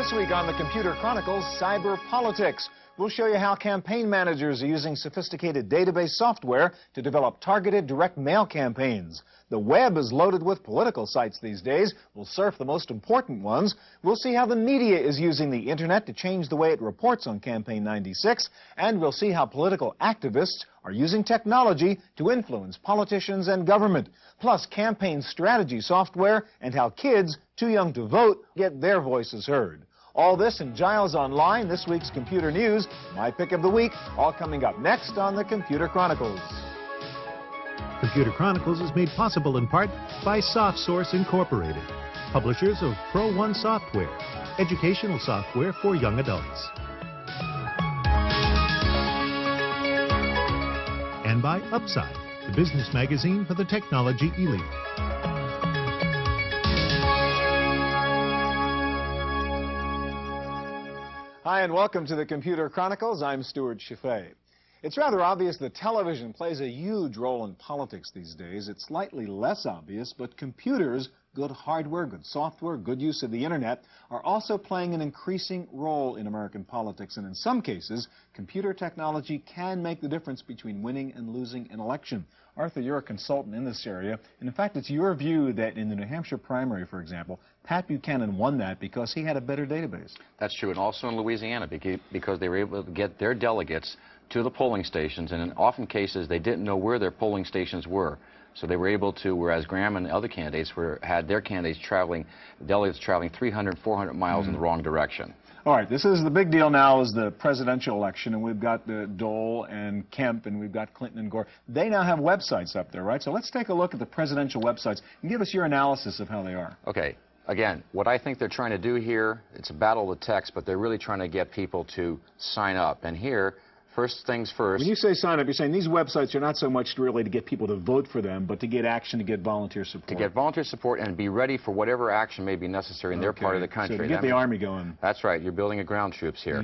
This week on the Computer Chronicles, cyber politics. We'll show you how campaign managers are using sophisticated database software to develop targeted direct mail campaigns. The web is loaded with political sites these days. We'll surf the most important ones. We'll see how the media is using the internet to change the way it reports on Campaign 96. And we'll see how political activists are using technology to influence politicians and government. Plus, campaign strategy software and how kids too young to vote get their voices heard. All this and Giles Online, this week's computer news, my pick of the week, all coming up next on the Computer Chronicles. Computer Chronicles is made possible in part by SoftSource Incorporated, publishers of Pro One software, educational software for young adults. And by Upside, the business magazine for the technology elite. Hi, and welcome to the Computer Chronicles. I'm Stuart Chaffee. It's rather obvious that television plays a huge role in politics these days. It's slightly less obvious, but computers, good hardware, good software, good use of the internet, are also playing an increasing role in American politics. And in some cases, computer technology can make the difference between winning and losing an election. Arthur, you're a consultant in this area, and in fact, it's your view that in the New Hampshire primary, for example, Pat Buchanan won that because he had a better database. That's true, and also in Louisiana, because they were able to get their delegates to the polling stations, and in often cases, they didn't know where their polling stations were. So they were able to, whereas Graham and other candidates had their candidates traveling, delegates traveling 300, 400 miles in the wrong direction. All right, this is the big deal now is the presidential election, and we've got Dole and Kemp, and we've got Clinton and Gore. They now have websites up there, right? So let's take a look at the presidential websites and give us your analysis of how they are. Okay. Again, what I think they're trying to do here, it's a battle of the text, but they're really trying to get people to sign up. And here, first things first. When you say sign up, you're saying these websites are not so much really to get people to vote for them, but to get action, to get volunteer support. To get volunteer support and be ready for whatever action may be necessary in their part of the country. So to get the Army going. That's right. You're building a ground troops here.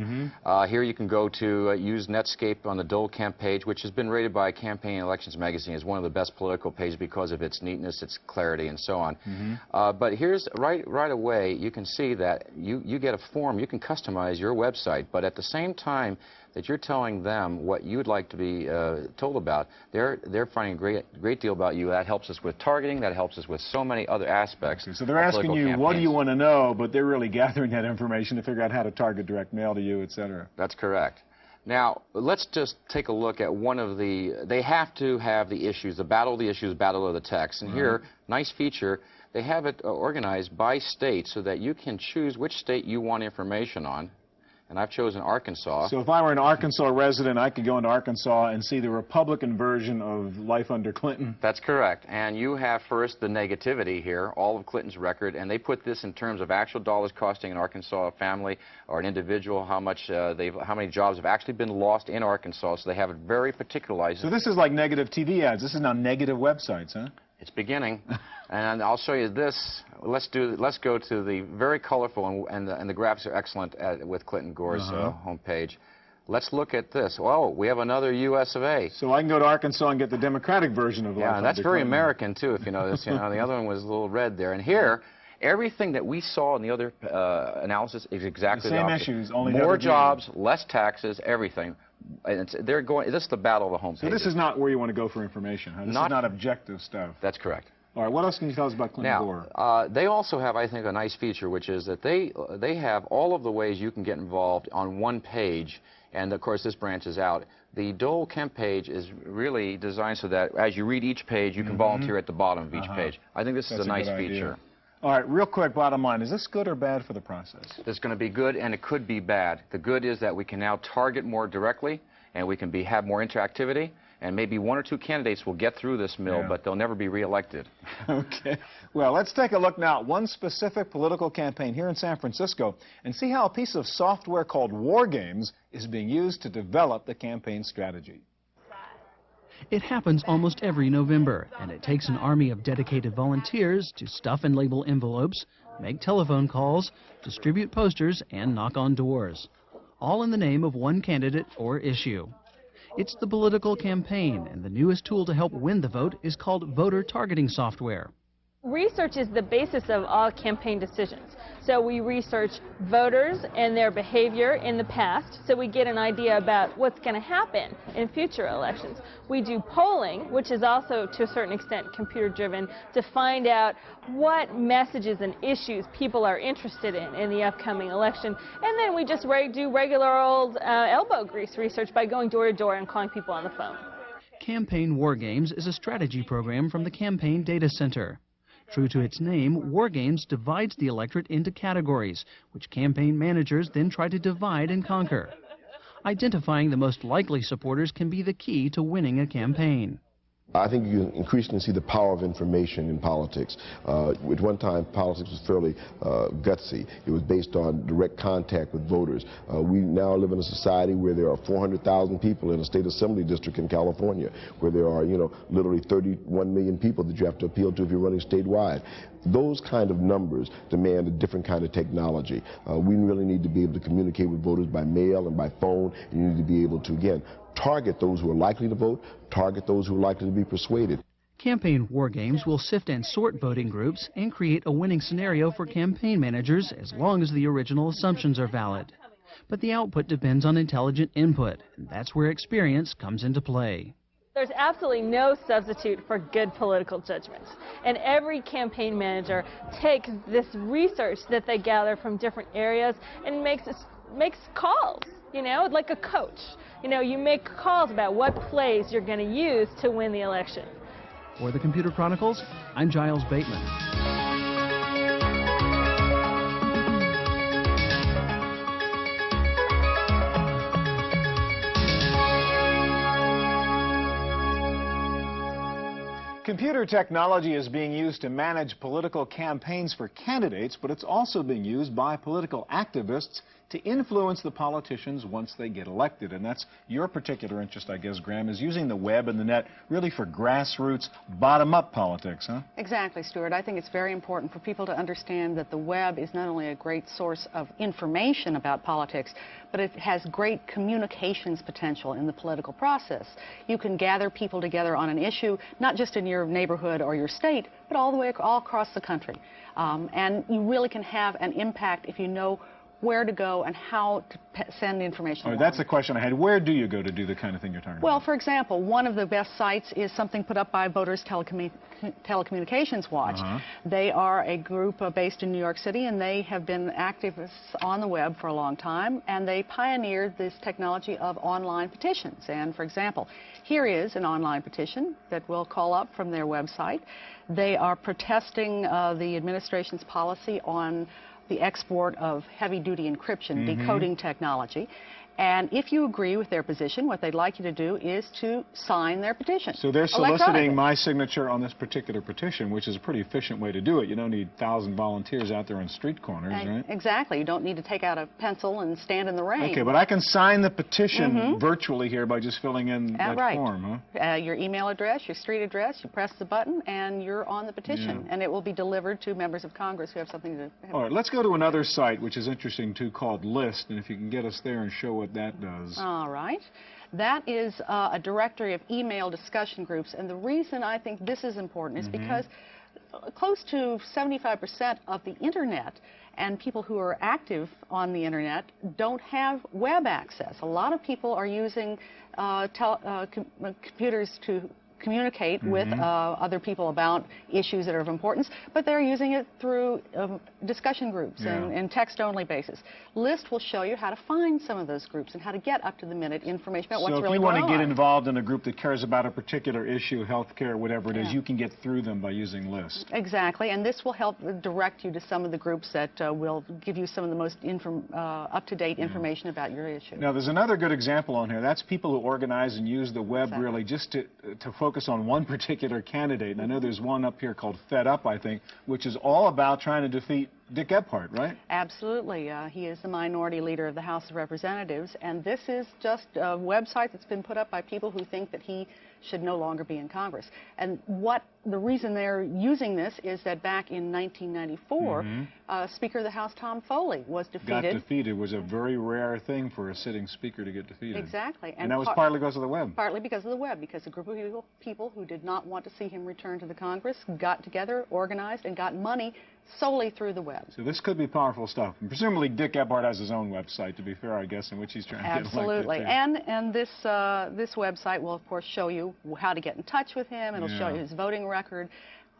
Here you can go to use Netscape on the Dole Kemp page, which has been rated by Campaign Elections magazine as one of the best political pages because of its neatness, its clarity, and so on. But here's right away, you can see that you get a form. You can customize your website, but at the same time that you're telling them what you'd like to be told about, they're finding a great deal about you. That helps us with targeting. That helps us with so many other aspects. So they're asking you, what do you want to know, but they're really gathering that information to figure out how to target direct mail to you, etc. That's correct. Now, let's just take a look at one of they have to have the issues, the battle of the issues, battle of the text. And here, nice feature, they have it organized by state so that you can choose which state you want information on. And I've chosen Arkansas. So if I were an Arkansas resident, I could go into Arkansas and see the Republican version of life under Clinton. That's correct. And you have first the negativity here, all of Clinton's record, and they put this in terms of actual dollars costing an Arkansas family or an individual, how many jobs have actually been lost in Arkansas. So they have it very particularized. So this is like negative TV ads. This is now negative websites, huh? It's beginning, and I'll show you this. Let's go to the very colorful, and the graphics are excellent with Clinton Gore's homepage. Let's look at this. Oh, we have another U.S. of A. So I can go to Arkansas and get the Democratic version of life. Yeah, and that's under very Clinton. American too, if you notice. The other one was a little red there, and here. Everything that we saw in the other analysis is exactly the opposite. Same issues, only more jobs, less taxes, everything. And this is the battle of the home So this is not where you want to go for information, huh? This is not objective stuff. That's correct. All right, what else can you tell us about Clinton Gore? Now, they also have, I think, a nice feature, which is that they have all of the ways you can get involved on one page, and of course this branches out. The Dole Kemp page is really designed so that as you read each page, you can volunteer at the bottom of each page. I think this is a nice feature. All right, real quick, bottom line, is this good or bad for the process? It's going to be good, and it could be bad. The good is that we can now target more directly, and we can have more interactivity, and maybe one or two candidates will get through this mill, but they'll never be reelected. Okay. Well, let's take a look now at one specific political campaign here in San Francisco and see how a piece of software called War Games is being used to develop the campaign strategy. It happens almost every November, and it takes an army of dedicated volunteers to stuff and label envelopes, make telephone calls, distribute posters, and knock on doors, all in the name of one candidate or issue. It's the political campaign, and the newest tool to help win the vote is called voter targeting software. Research is the basis of all campaign decisions. So we research voters and their behavior in the past, so we get an idea about what's going to happen in future elections. We do polling, which is also to a certain extent computer-driven, to find out what messages and issues people are interested in the upcoming election. And then we just do regular old elbow grease research by going door to door and calling people on the phone. Campaign War Games is a strategy program from the Campaign Data Center. True to its name, War Games divides the electorate into categories, which campaign managers then try to divide and conquer. Identifying the most likely supporters can be the key to winning a campaign. I think you increasingly see the power of information in politics. At one time, politics was fairly gutsy. It was based on direct contact with voters. We now live in a society where there are 400,000 people in a state assembly district in California, where there are, literally 31 million people that you have to appeal to if you're running statewide. Those kind of numbers demand a different kind of technology. We really need to be able to communicate with voters by mail and by phone, and you need to be able to, again, target those who are likely to vote, target those who are likely to be persuaded. Campaign War Games will sift and sort voting groups and create a winning scenario for campaign managers as long as the original assumptions are valid. But the output depends on intelligent input, and that's where experience comes into play. There's absolutely no substitute for good political judgment. And every campaign manager takes this research that they gather from different areas and makes calls, like a coach. You make calls about what plays you're going to use to win the election. For the Computer Chronicles, I'm Giles Bateman. Computer technology is being used to manage political campaigns for candidates, but it's also being used by political activists to influence the politicians once they get elected. And that's your particular interest, I guess, Graham, is using the web and the net really for grassroots, bottom-up politics, huh? Exactly, Stuart. I think it's very important for people to understand that the web is not only a great source of information about politics, but it has great communications potential in the political process. You can gather people together on an issue, not just in your neighborhood or your state, but all across the country. And you really can have an impact if you know where to go and how to send the information. Right, that's the question I had. Where do you go to do the kind of thing you're talking about? Well, for example, one of the best sites is something put up by Voters Telecommunications Watch. They are a group based in New York City, and they have been activists on the web for a long time, and they pioneered this technology of online petitions. And for example, here is an online petition that we'll call up from their website. They are protesting the administration's policy on the export of heavy-duty encryption, decoding technology. And if you agree with their position, what they'd like you to do is to sign their petition. So they're soliciting my signature on this particular petition, which is a pretty efficient way to do it. You don't need 1,000 volunteers out there on street corners, right? Exactly. You don't need to take out a pencil and stand in the rain. Okay, but I can sign the petition virtually here by just filling in that form, huh? Your email address, your street address, you press the button, and you're on the petition. And it will be delivered to members of Congress who have something to... All right, let's go to another site, which is interesting, too, called List. And if you can get us there and show what that does. All right. That is a directory of email discussion groups. And the reason I think this is important is because close to 75% of the Internet and people who are active on the Internet don't have web access. A lot of people are using computers to communicate with other people about issues that are of importance, but they're using it through discussion groups and text-only basis. List will show you how to find some of those groups and how to get up-to-the-minute information about what's really going on. So if you want to get involved in a group that cares about a particular issue, healthcare, whatever it is, you can get through them by using List. Exactly, and this will help direct you to some of the groups that will give you some of the most up-to-date information about your issue. Now, there's another good example on here. That's people who organize and use the web really just to focus on one particular candidate. And I know there's one up here called Fed Up, I think, which is all about trying to defeat Dick Gephardt, right? Absolutely. He is the minority leader of the House of Representatives, and this is just a website that's been put up by people who think that he should no longer be in Congress. And the reason they're using this is that back in 1994, Speaker of the House Tom Foley was defeated. Got defeated. It was a very rare thing for a sitting speaker to get defeated. Exactly. And that was partly because of the web. Partly because of the web, because a group of people who did not want to see him return to the Congress got together, organized, and got money solely through the web. So this could be powerful stuff. And presumably Dick Gephardt has his own website, to be fair, I guess, in which he's trying to get elected. Absolutely. And this website will, of course, show you how to get in touch with him. It'll show you his voting record,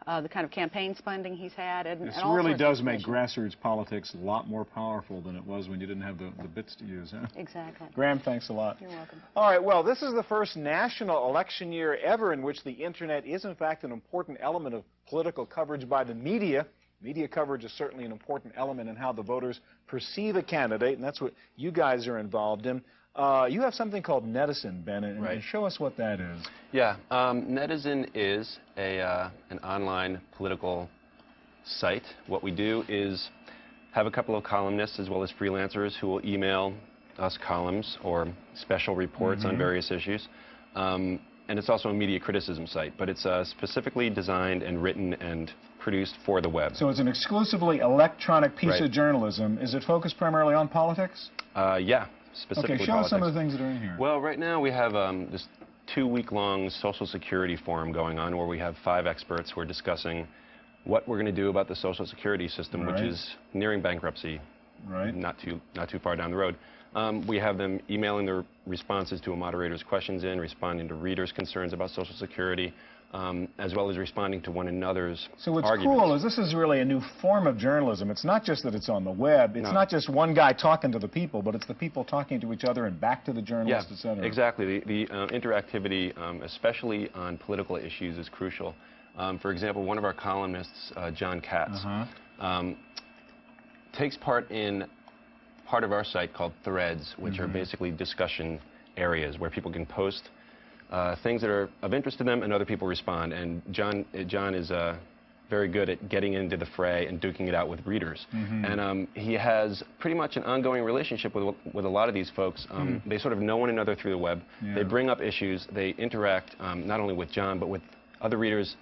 the kind of campaign spending he's had. And this really does make grassroots politics a lot more powerful than it was when you didn't have the bits to use. Huh? Exactly. Graham, thanks a lot. You're welcome. All right, well, this is the first national election year ever in which the Internet is, in fact, an important element of political coverage by the media. Media coverage is certainly an important element in how the voters perceive a candidate, and that's what you guys are involved in. You have something called Netizen, Ben, and show us what that is. Yeah, Netizen is an online political site. What we do is have a couple of columnists as well as freelancers who will email us columns or special reports on various issues. And it's also a media criticism site, but it's specifically designed and written and produced for the web. So it's an exclusively electronic piece of journalism. Is it focused primarily on politics? Yeah, specifically politics. Okay, show us some of the things that are in here. Well, right now we have this 2-week-long Social Security forum going on where we have 5 experts who are discussing what we're going to do about the Social Security system, which is nearing bankruptcy, not too far down the road. We have them emailing their responses to a moderator's questions responding to readers' concerns about Social Security, as well as responding to one another's arguments. So what's cool is this is really a new form of journalism. It's not just that it's on the web. It's not just one guy talking to the people, but it's the people talking to each other and back to the journalists, et cetera. Exactly. The interactivity, especially on political issues, is crucial. For example, one of our columnists, John Katz, takes part in part of our site called Threads, which are basically discussion areas where people can post things that are of interest to them and other people respond. And John is very good at getting into the fray and duking it out with readers. And he has pretty much an ongoing relationship with a lot of these folks. They sort of know one another through the web. They bring up issues. They interact not only with John, but with other readers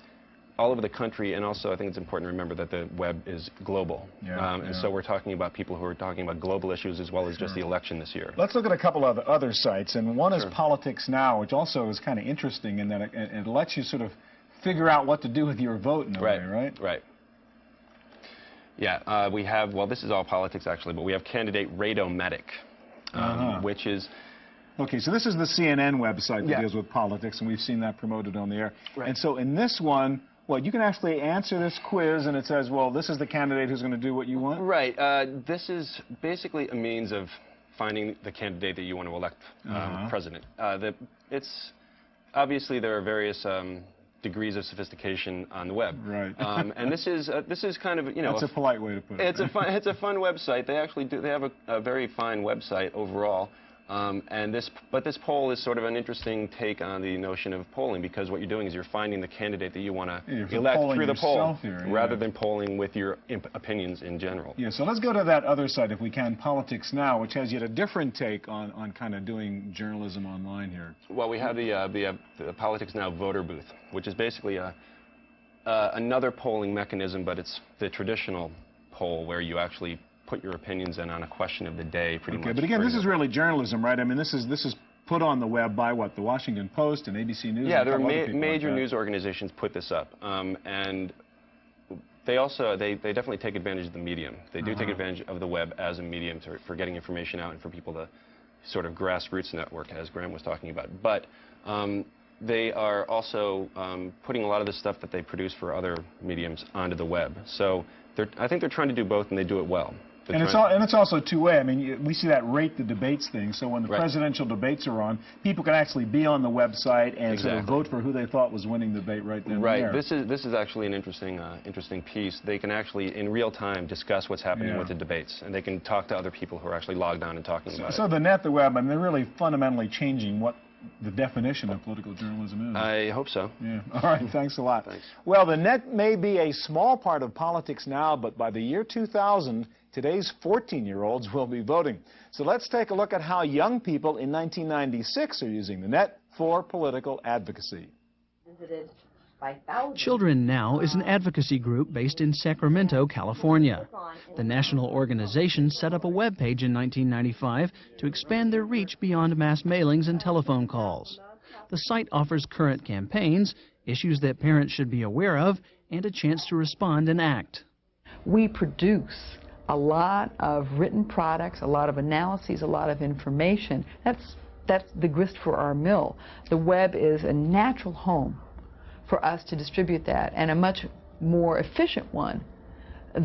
all over the country, and also I think it's important to remember that the web is global. And so we're talking about people who are talking about global issues as well as just the election this year. Let's look at a couple of other sites, and one is Politics Now, which also is kind of interesting in that it lets you sort of figure out what to do with your vote in a way, right? Right. Yeah, we have, well, this is all politics actually, but we have candidate Radomatic, which is... Okay, so this is the CNN website that deals with politics, and we've seen that promoted on the air. And so in this one, you can actually answer this quiz, and it says, well, this is the candidate who's going to do what you want? Right. This is basically a means of finding the candidate that you want to elect president. It's obviously there are various degrees of sophistication on the web. Right. And this is kind of, you know... That's a polite way to put it. It's a fun website. They actually do. They have a very fine website overall. But this poll is sort of an interesting take on the notion of polling, because what you're doing is you're finding the candidate that you want to elect through the poll, rather than polling with your opinions in general. Yeah, so let's go to that other side, if we can, Politics Now, which has yet a different take on kind of doing journalism online here. Well, we have the Politics Now voter booth, which is basically another polling mechanism, but it's the traditional poll where you actually put your opinions in on a question of the day, pretty much. But again, this is really journalism, right? I mean, this is put on the web by what, the Washington Post and ABC News? Yeah, there are major news organizations put this up, and they also they definitely take advantage of the medium. They do take advantage of the web as a medium for getting information out and for people to sort of grassroots network, as Graham was talking about. But they are also putting a lot of the stuff that they produce for other mediums onto the web. So I think they're trying to do both, and they do it well. And it's also two-way. I mean, we see that rate the debates thing. So when the presidential debates are on, people can actually be on the website and sort of vote for who they thought was winning the debate right then and there. This is actually an interesting piece. They can actually, in real time, discuss what's happening with the debates, and they can talk to other people who are actually logged on and talking about it. So the net, the web, I mean, they're really fundamentally changing what the definition of political journalism is. I hope so. Yeah. All right, thanks a lot. Thanks. Well, the net may be a small part of politics now, but by the year 2000, today's 14-year-olds will be voting. So let's take a look at how young people in 1996 are using the net for political advocacy. Visited by thousands. Children Now is an advocacy group based in Sacramento, California. The national organization set up a web page in 1995 to expand their reach beyond mass mailings and telephone calls. The site offers current campaigns, issues that parents should be aware of, and a chance to respond and act. We produce a lot of written products, a lot of analyses, a lot of information. That's the grist for our mill. The web is a natural home for us to distribute that, and a much more efficient one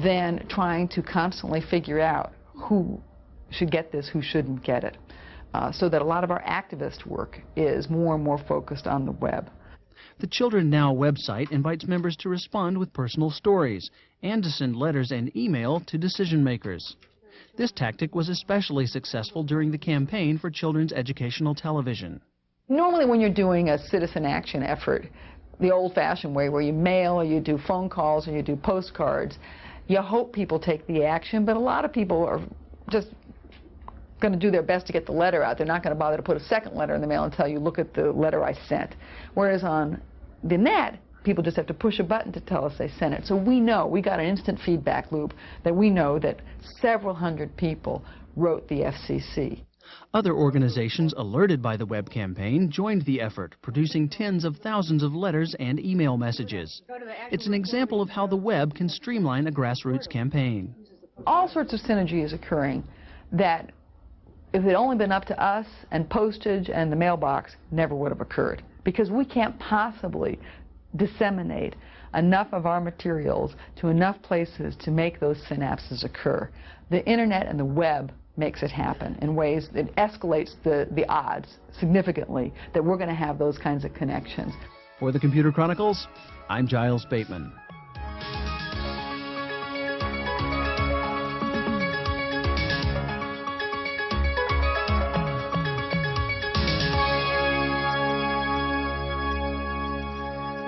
than trying to constantly figure out who should get this, who shouldn't get it. So that a lot of our activist work is more and more focused on the web. The Children Now website invites members to respond with personal stories and to send letters and email to decision makers. This tactic was especially successful during the campaign for children's educational television. Normally when you're doing a citizen action effort, the old-fashioned way where you mail or you do phone calls or you do postcards, you hope people take the action, but a lot of people are just going to do their best to get the letter out. They're not going to bother to put a second letter in the mail and tell you, look at the letter I sent. Whereas on the net, people just have to push a button to tell us they sent it. So we know, we got an instant feedback loop that we know that several hundred people wrote the FCC. Other organizations alerted by the web campaign joined the effort, producing tens of thousands of letters and email messages. It's an example of how the web can streamline a grassroots campaign. All sorts of synergy is occurring that if it had only been up to us and postage and the mailbox, never would have occurred. Because we can't possibly disseminate enough of our materials to enough places to make those synapses occur. The internet and the web makes it happen in ways that escalates the odds significantly that we're going to have those kinds of connections. For the Computer Chronicles, I'm Giles Bateman.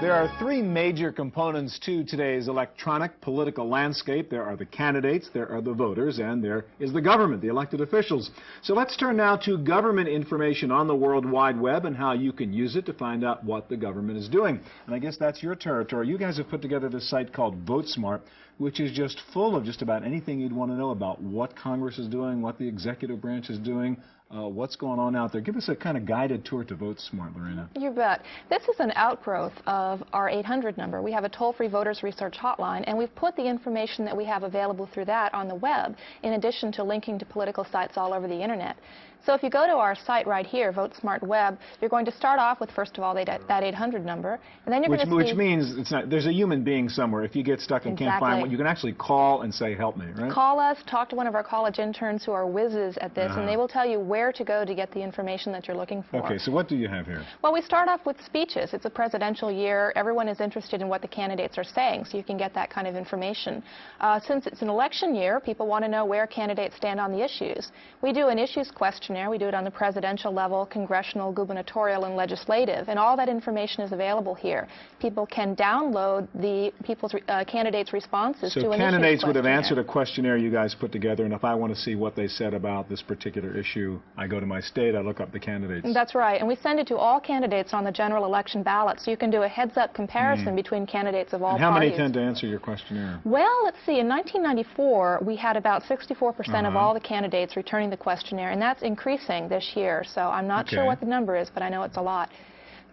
There are three major components to today's electronic political landscape. There are the candidates, there are the voters, and there is the government, the elected officials. So let's turn now to government information on the World Wide Web and how you can use it to find out what the government is doing. And I guess that's your territory. You guys have put together this site called VoteSmart, which is just full of just about anything you'd want to know about what Congress is doing, what the executive branch is doing, what's going on out there. Give us a kind of guided tour to VoteSmart, Lorena. You bet. This is an outgrowth of our 800 number. We have a toll-free voters research hotline, and we've put the information that we have available through that on the web, in addition to linking to political sites all over the internet. So if you go to our site right here, VoteSmart Web, you're going to start off with, first of all, that 800 number, and then you're going to see... Which means it's not, there's a human being somewhere. If you get stuck and can't find one, you can actually call and say, help me, right? Call us, talk to one of our college interns who are whizzes at this, and they will tell you where to go to get the information that you're looking for. Okay, so what do you have here? Well, we start off with speeches. It's a presidential year. Everyone is interested in what the candidates are saying, so you can get that kind of information. Since it's an election year, people want to know where candidates stand on the issues. We do an issues questionnaire. We do it on the presidential level, congressional, gubernatorial, and legislative, and all that information is available here. People can download the candidates' responses to an issues questionnaire. So candidates would have answered a questionnaire you guys put together, and if I want to see what they said about this particular issue, I go to my state, I look up the candidates. That's right, and we send it to all candidates on the general election ballot, so you can do a heads-up comparison between candidates of all parties. How many tend to answer your questionnaire? Well, let's see, in 1994, we had about 64% of all the candidates returning the questionnaire, and that's increasing this year, so I'm not sure what the number is, but I know it's a lot.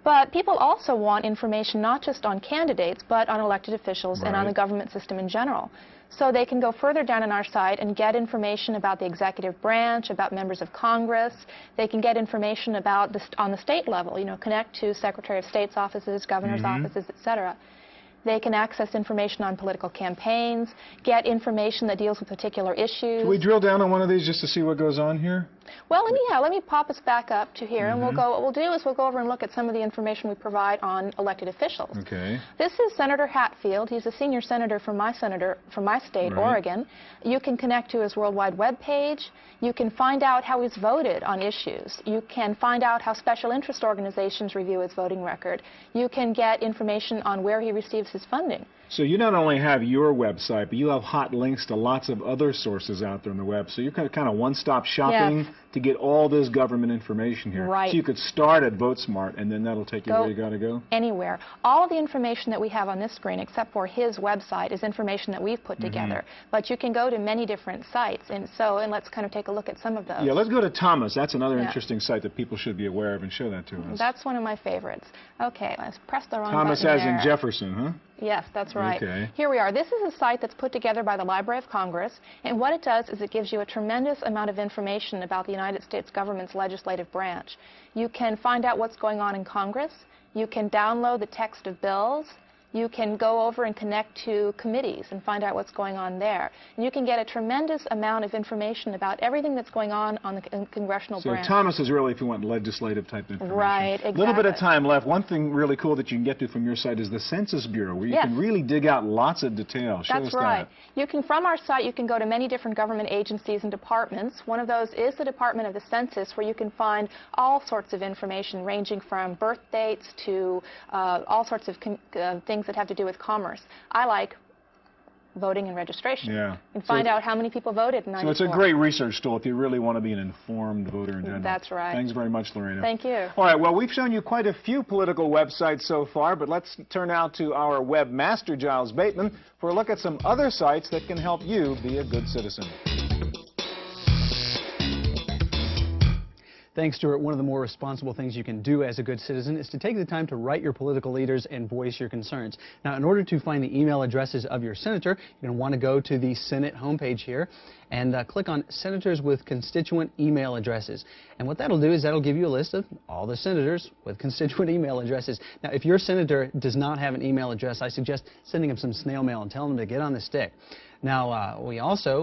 But people also want information not just on candidates, but on elected officials and on the government system in general. So they can go further down on our site and get information about the executive branch, about members of Congress. They can get information about on the state level, you know, connect to Secretary of State's offices, governor's offices, etc. They can access information on political campaigns, get information that deals with particular issues. Can we drill down on one of these just to see what goes on here? Well, let me pop us back up to here, and what we'll do is we'll go over and look at some of the information we provide on elected officials. Okay. This is Senator Hatfield. He's a senior senator from my state, Oregon. You can connect to his worldwide web page. You can find out how he's voted on issues. You can find out how special interest organizations review his voting record. You can get information on where he receives his funding. So you not only have your website, but you have hot links to lots of other sources out there on the web. So you're kind of one-stop shopping to get all this government information here. Right. So you could start at VoteSmart, and then that'll take you where you got to go. Anywhere. All of the information that we have on this screen, except for his website, is information that we've put together. But you can go to many different sites, and let's kind of take a look at some of those. Yeah, let's go to Thomas. That's another interesting site that people should be aware of, and show that to us. That's one of my favorites. Okay, let's press the wrong Thomas button as in Jefferson, huh? Yes, that's right. Okay. Here we are. This is a site that's put together by the Library of Congress, and what it does is it gives you a tremendous amount of information about the United States government's legislative branch. You can find out what's going on in Congress. You can download the text of bills. You can go over and connect to committees and find out what's going on there. And you can get a tremendous amount of information about everything that's going on the congressional branch. So Thomas is really if you want legislative type information. Right, exactly. A little bit of time left. One thing really cool that you can get to from your site is the Census Bureau, where you can really dig out lots of details. Show us right. that. You can, from our site, you can go to many different government agencies and departments. One of those is the Department of the Census, where you can find all sorts of information, ranging from birth dates to all sorts of things that have to do with commerce. I like voting and registration. Yeah. And find out how many people voted in 94. So it's a great research tool if you really want to be an informed voter in general. That's right. Thanks very much, Lorena. Thank you. All right, well, we've shown you quite a few political websites so far, but let's turn now to our webmaster, Giles Bateman, for a look at some other sites that can help you be a good citizen. Thanks, Stuart. One of the more responsible things you can do as a good citizen is to take the time to write your political leaders and voice your concerns. Now, in order to find the email addresses of your senator, you're going to want to go to the Senate homepage here and click on Senators with Constituent Email Addresses. And what that'll do is that'll give you a list of all the senators with constituent email addresses. Now, if your senator does not have an email address, I suggest sending him some snail mail and telling him to get on the stick. Now,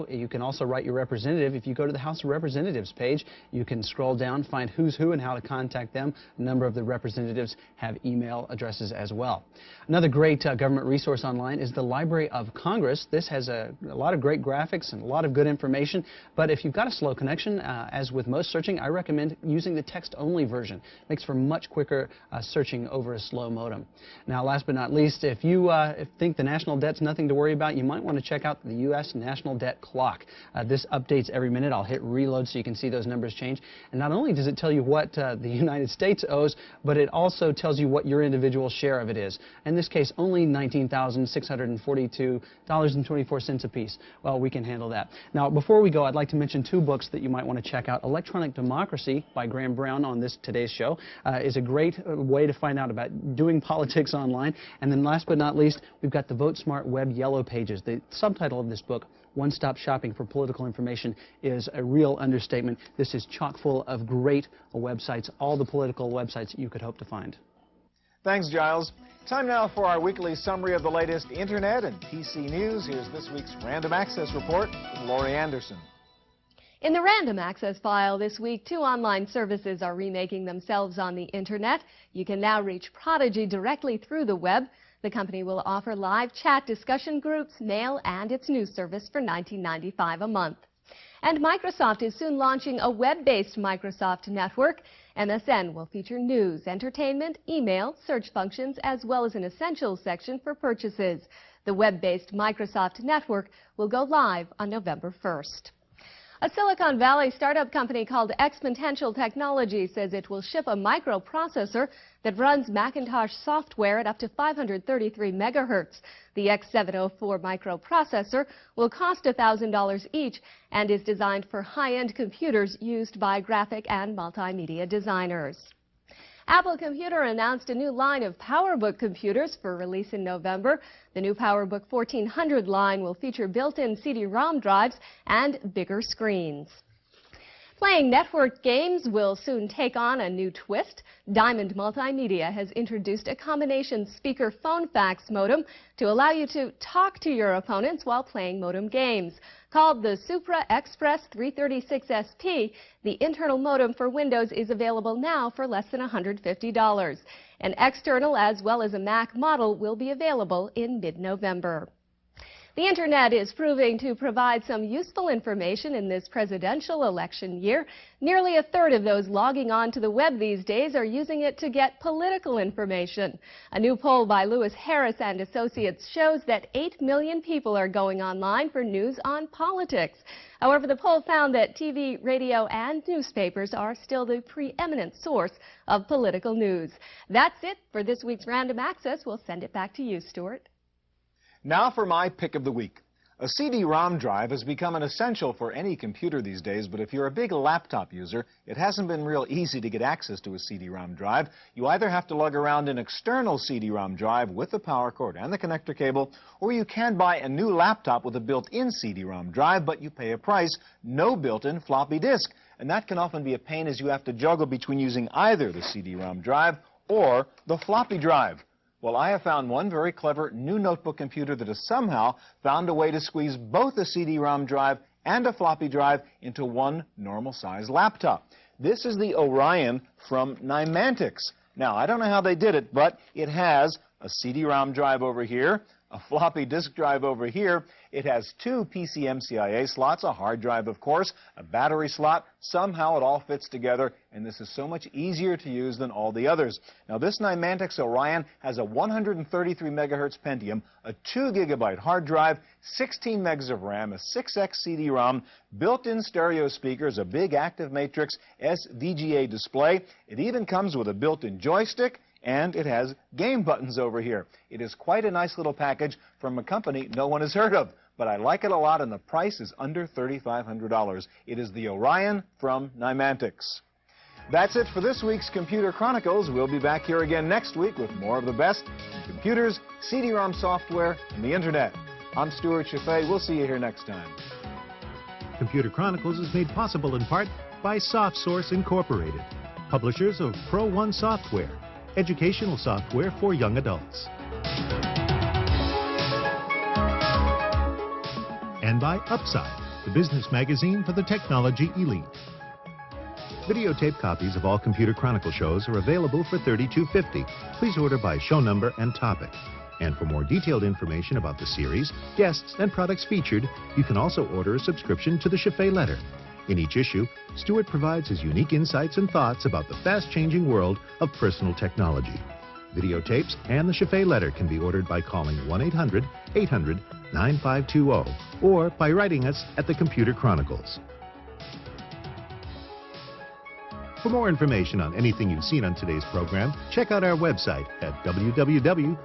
you can also write your representative. If you go to the House of Representatives page, you can scroll down, find who's who and how to contact them. A number of the representatives have email addresses as well. Another great government resource online is the Library of Congress. This has a lot of great graphics and a lot of good information, but if you've got a slow connection, as with most searching, I recommend using the text-only version. It makes for much quicker searching over a slow modem. Now, last but not least, if you think the national debt's nothing to worry about, you might want to check out the U.S. National Debt Clock. This updates every minute. I'll hit reload so you can see those numbers change. And not only does it tell you what the United States owes, but it also tells you what your individual share of it is. In this case, only $19,642.24 apiece. Well, we can handle that. Now, before we go, I'd like to mention two books that you might want to check out. Electronic Democracy by Graham Brown on today's show is a great way to find out about doing politics online. And then last but not least, we've got the VoteSmart Web Yellow Pages. The subtitle of this book, One-Stop Shopping for Political Information, is a real understatement. This is chock full of great websites, all the political websites you could hope to find. Thanks, Giles. Time now for our weekly summary of the latest Internet and PC news. Here's this week's Random Access Report with Laurie Anderson. In the Random Access file this week, 2 online services are remaking themselves on the Internet. You can now reach Prodigy directly through the web. The company will offer live chat discussion groups, mail, and its news service for $19.95 a month. And Microsoft is soon launching a web-based Microsoft network. MSN will feature news, entertainment, email, search functions, as well as an essentials section for purchases. The web-based Microsoft network will go live on November 1st. A Silicon Valley startup company called Exponential Technology says it will ship a microprocessor that runs Macintosh software at up to 533 megahertz. The X704 microprocessor will cost $1,000 each and is designed for high-end computers used by graphic and multimedia designers. Apple Computer announced a new line of PowerBook computers for release in November. The new PowerBook 1400 line will feature built-in CD-ROM drives and bigger screens. Playing network games will soon take on a new twist. Diamond Multimedia has introduced a combination speaker phone fax modem to allow you to talk to your opponents while playing modem games. Called the Supra Express 336 SP, the internal modem for Windows is available now for less than $150. An external as well as a Mac model will be available in mid-November. The Internet is proving to provide some useful information in this presidential election year. Nearly a third of those logging on to the web these days are using it to get political information. A new poll by Lewis Harris and Associates shows that 8 million people are going online for news on politics. However, the poll found that TV, radio, and newspapers are still the preeminent source of political news. That's it for this week's Random Access. We'll send it back to you, Stuart. Now for my pick of the week. A CD-ROM drive has become an essential for any computer these days, but if you're a big laptop user, it hasn't been real easy to get access to a CD-ROM drive. You either have to lug around an external CD-ROM drive with the power cord and the connector cable, or you can buy a new laptop with a built-in CD-ROM drive, but you pay a price, no built-in floppy disk. And that can often be a pain as you have to juggle between using either the CD-ROM drive or the floppy drive. Well, I have found one very clever new notebook computer that has somehow found a way to squeeze both a CD-ROM drive and a floppy drive into one normal-sized laptop. This is the Orion from Nimantic. Now, I don't know how they did it, but it has a CD-ROM drive over here, a floppy disk drive over here. It has two PCMCIA slots, a hard drive, of course, a battery slot. Somehow it all fits together, and this is so much easier to use than all the others. Now, this Nimantic Orion has a 133 megahertz Pentium, a 2 gigabyte hard drive, 16 megs of RAM, a 6X CD-ROM, built-in stereo speakers, a big active matrix SVGA display. It even comes with a built-in joystick, and it has game buttons over here. It is quite a nice little package from a company no one has heard of, but I like it a lot, and the price is under $3,500. It is the Orion from Nimantic. That's it for this week's Computer Chronicles. We'll be back here again next week with more of the best in computers, CD-ROM software, and the Internet. I'm Stuart Chaffee. We'll see you here next time. Computer Chronicles is made possible in part by SoftSource Incorporated, publishers of Pro1 software, educational software for young adults. And by Upside, the business magazine for the technology elite. Videotape copies of all Computer Chronicle shows are available for $32.50. Please order by show number and topic. And for more detailed information about the series, guests, and products featured, you can also order a subscription to the Chaffee Letter. In each issue, Stuart provides his unique insights and thoughts about the fast-changing world of personal technology. Videotapes and the Chaffee Letter can be ordered by calling 1-800-800-9520 or by writing us at the Computer Chronicles. For more information on anything you've seen on today's program, check out our website at www.pctv.com.